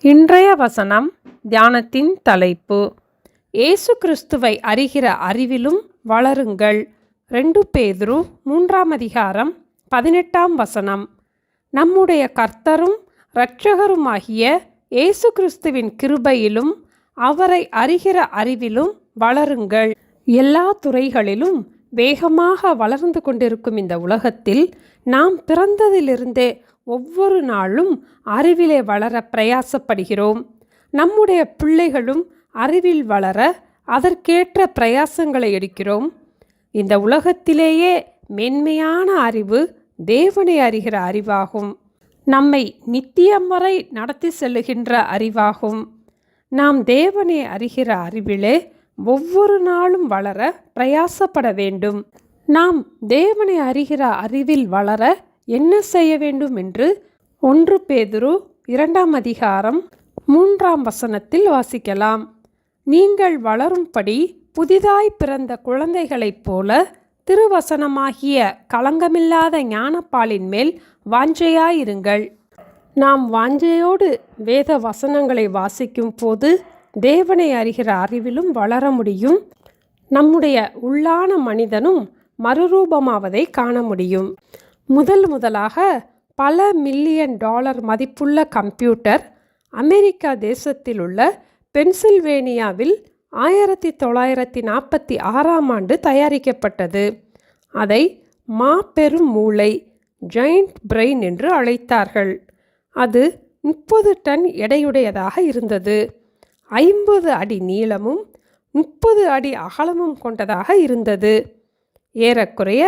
இன்றைய வசனம் தியானத்தின் தலைப்பு இயேசு கிறிஸ்துவை அறிகிற அறிவிலும் வளருங்கள். 2 பேதுரு 3:18 நம்முடைய கர்த்தரும் இரட்சகருமாகிய இயேசு கிறிஸ்துவின் கிருபையிலும் அவரை அறிகிற அறிவிலும் வளருங்கள். எல்லா துறைகளிலும் வேகமாக வளர்ந்து கொண்டிருக்கும் இந்த உலகத்தில் நாம் பிறந்ததிலிருந்தே ஒவ்வொரு நாளும் அறிவிலே வளர பிரயாசப்படுகிறோம். நம்முடைய பிள்ளைகளும் அறிவில் வளர அதற்கேற்ற பிரயாசங்களை எடுக்கிறோம். இந்த உலகத்திலேயே மென்மையான அறிவு தேவனை அறிகிற அறிவாகும். நம்மை நித்தியம் வரை நடத்தி செல்லுகின்ற அறிவாகும். நாம் தேவனை அறிகிற அறிவிலே ஒவ்வொரு நாளும் வளர பிரயாசப்பட வேண்டும். நாம் தேவனை அறிகிற அறிவில் வளர என்ன செய்ய வேண்டும் என்று 1 பேதுரு 2:3 வாசிக்கலாம். நீங்கள் வளரும்படி புதிதாய் பிறந்த குழந்தைகளைப் போல திருவசனமாகிய களங்கமில்லாத ஞானப்பாலின் மேல் வாஞ்சையாயிருங்கள். நாம் வாஞ்சையோடு வேத வசனங்களை வாசிக்கும் போது தேவனை அறிகிற அறிவிலும் வளர முடியும். நம்முடைய உள்ளான மனிதனும் மறுரூபமாவதை காண முடியும். முதலாக பல $1,000,000 மதிப்புள்ள கம்ப்யூட்டர் அமெரிக்கா தேசத்தில் உள்ள பென்சில்வேனியாவில் 1946 தயாரிக்கப்பட்டது. அதை மாபெரும் மூளை ஜெயண்ட் பிரெயின் என்று அழைத்தார்கள். அது 30 டன் எடையுடையதாக இருந்தது. 50 அடி நீளமும் 30 அடி அகலமும் கொண்டதாக இருந்தது. ஏறக்குறைய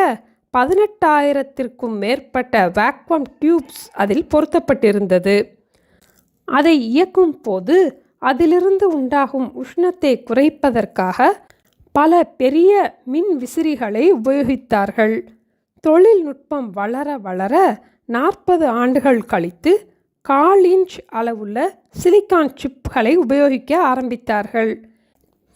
18,000க்கும் மேற்பட்ட வேக்யூம் டியூப்ஸ் அதில் பொருத்தப்பட்டிருந்தது. அதை இயக்கும் போது அதிலிருந்து உண்டாகும் உஷ்ணத்தை குறைப்பதற்காக பல பெரிய மின் விசிறிகளை உபயோகித்தார்கள். தொழில்நுட்பம் வளர வளர 40 ஆண்டுகள் கழித்து 1/4 இன்ச் அளவுள்ள சிலிக்கான் சிப்களை உபயோகிக்க ஆரம்பித்தார்கள்.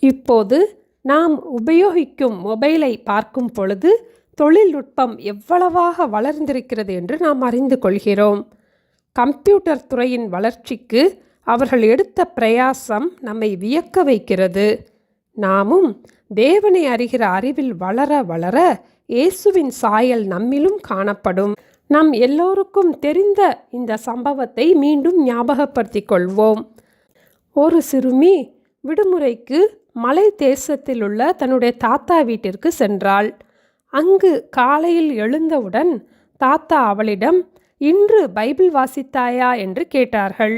இப்போது நாம் உபயோகிக்கும் மொபைலை பார்க்கும் பொழுது தொழில்நுட்பம் எவ்வளவாக வளர்ந்திருக்கிறது என்று நாம் அறிந்து கொள்கிறோம். கம்ப்யூட்டர் துறையின் வளர்ச்சிக்கு அவர்கள் எடுத்த பிரயாசம் நம்மை வியக்க வைக்கிறது. நாமும் தேவனை அறிகிற அறிவில் வளர வளர இயேசுவின் சாயல் நம்மிலும் காணப்படும். நம் எல்லோருக்கும் தெரிந்த இந்த சம்பவத்தை மீண்டும் ஞாபகப்படுத்திக் கொள்வோம். ஒரு சிறுமி விடுமுறைக்கு மலை தேசத்தில் உள்ள தன்னுடைய தாத்தா வீட்டிற்கு சென்றாள். அங்கு காலையில் எழுந்தவுடன் தாத்தா அவளிடம், இன்று பைபிள் வாசித்தாயா என்று கேட்டார்கள்.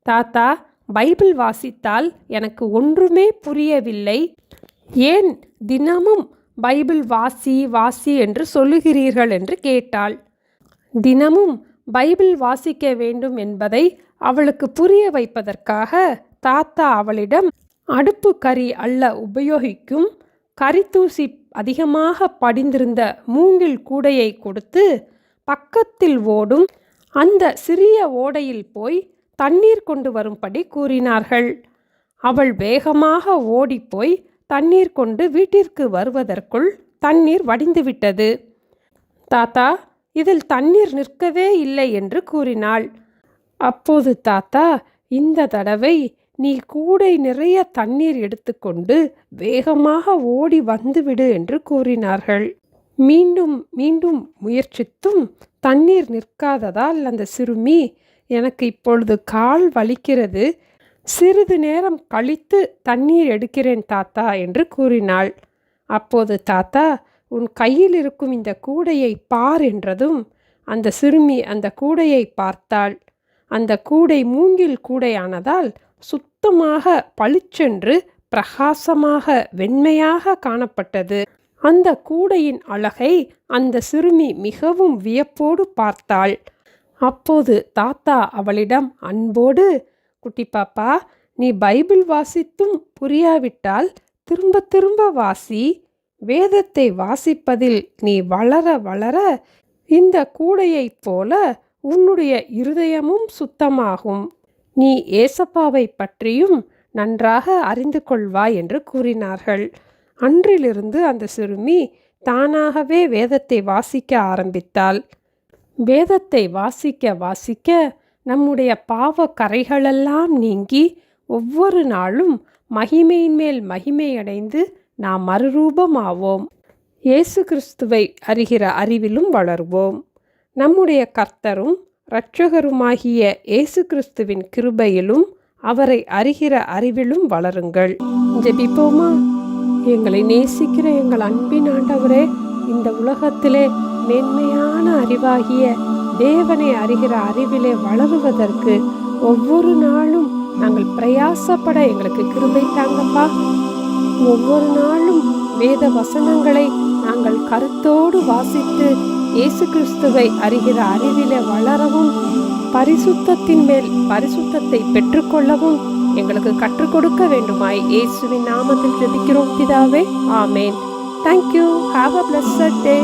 தாத்தா, பைபிள் வாசித்தால் எனக்கு ஒன்றுமே புரியவில்லை. ஏன் தினமும் பைபிள் வாசி வாசி என்று சொல்லுகிறீர்கள் என்று கேட்டாள். தினமும் பைபிள் வாசிக்க வேண்டும் என்பதை அவளுக்கு புரிய வைப்பதற்காக தாத்தா அவளிடம் அடுப்பு கரி அள்ள உபயோகிக்கும் கரித்தூசி அதிகமாக படிந்திருந்த மூங்கில் கூடையை கொடுத்து பக்கத்தில் ஓடும் அந்த சிறிய ஓடையில் போய் தண்ணீர் கொண்டு வரும்படி கூறினார்கள். அவள் வேகமாக ஓடிப்போய் தண்ணீர் கொண்டு வீட்டிற்கு வருவதற்குள் தண்ணீர் வடிந்துவிட்டது. தாத்தா, இதில் தண்ணீர் நிற்கவே இல்லை என்று கூறினாள். அப்போது தாத்தா, இந்த தடவை நீ கூடை நிறைய தண்ணீர் எடுத்துக்கொண்டு வேகமாக ஓடி வந்துவிடு என்று கூறினார்கள். மீண்டும் மீண்டும் முயற்சித்தும் தண்ணீர் நிற்காததால் அந்த சிறுமி, எனக்கு இப்பொழுது கால் வலிக்கிறது, சிறிது நேரம் கழித்து தண்ணீர் எடுக்கிறேன் தாத்தா என்று கூறினாள். அப்போது தாத்தா, உன் கையில் இருக்கும் இந்த கூடையை பார் என்றதும் அந்த சிறுமி அந்த கூடையை பார்த்தாள். அந்த கூடை மூங்கில் கூடையானதால் சுத்தமாக பளிச்சென்று பிரகாசமாக வெண்மையாக காணப்பட்டது. அந்த கூடையின் அழகை அந்த சிறுமி மிகவும் வியப்போடு பார்த்தாள். அப்போது தாத்தா அவளிடம் அன்போடு, குட்டி பாப்பா, நீ பைபிள் வாசித்தும் புரியாவிட்டால் திரும்ப திரும்ப வாசி. வேதத்தை வாசிப்பதில் நீ வளர வளர இந்த கூடையைப் போல உன்னுடைய இருதயமும் சுத்தமாகும். நீ ஏசப்பாவை பற்றியும் நன்றாக அறிந்து கொள்வாய் என்று கூறினார்கள். அன்றிலிருந்து அந்த சிறுமி தானாகவே வேதத்தை வாசிக்க ஆரம்பித்தாள். வேதத்தை வாசிக்க வாசிக்க நம்முடைய பாவ கரைகளெல்லாம் நீங்கி ஒவ்வொரு நாளும் மகிமையின் மேல் மகிமையடைந்து நாம் மறுரூபமாவோம். இயேசு கிறிஸ்துவை அறிகிற அறிவிலும் வளர்வோம். நம்முடைய கர்த்தரும் இரட்சகருமாகிய இயேசு கிறிஸ்துவின் கிருபையிலும் அவரை அறிகிற அறிவிலும் வளருங்கள். ஜெபிப்போமா? எங்களை நேசிக்கிற எங்கள் அன்பின் ஆண்டவரே, இந்த உலகத்திலே மேன்மையான அறிவாகிய தேவனை அறிகிற அறிவிலே வளருவதற்கு ஒவ்வொரு நாளும் நாங்கள் பிரயாசப்பட எங்களுக்கு கிருபை தாங்கப்பா. ஒவ்வொரு நாளும் வேத வசனங்களை நாங்கள் கருத்தோடு வாசித்து இயேசு கிறிஸ்துவை அறிகிற அறிவிலே வளரவும் பரிசுத்தத்தின் மேல் பரிசுத்தத்தை பெற்றுக்கொள்ளவும் எங்களுக்கு கற்றுக் கொடுக்க வேண்டுமாய் இயேசுவின் நாமத்தில் ஜெபிக்கிறோம் பிதாவே. ஆமேன். Thank you. Have a blessed day.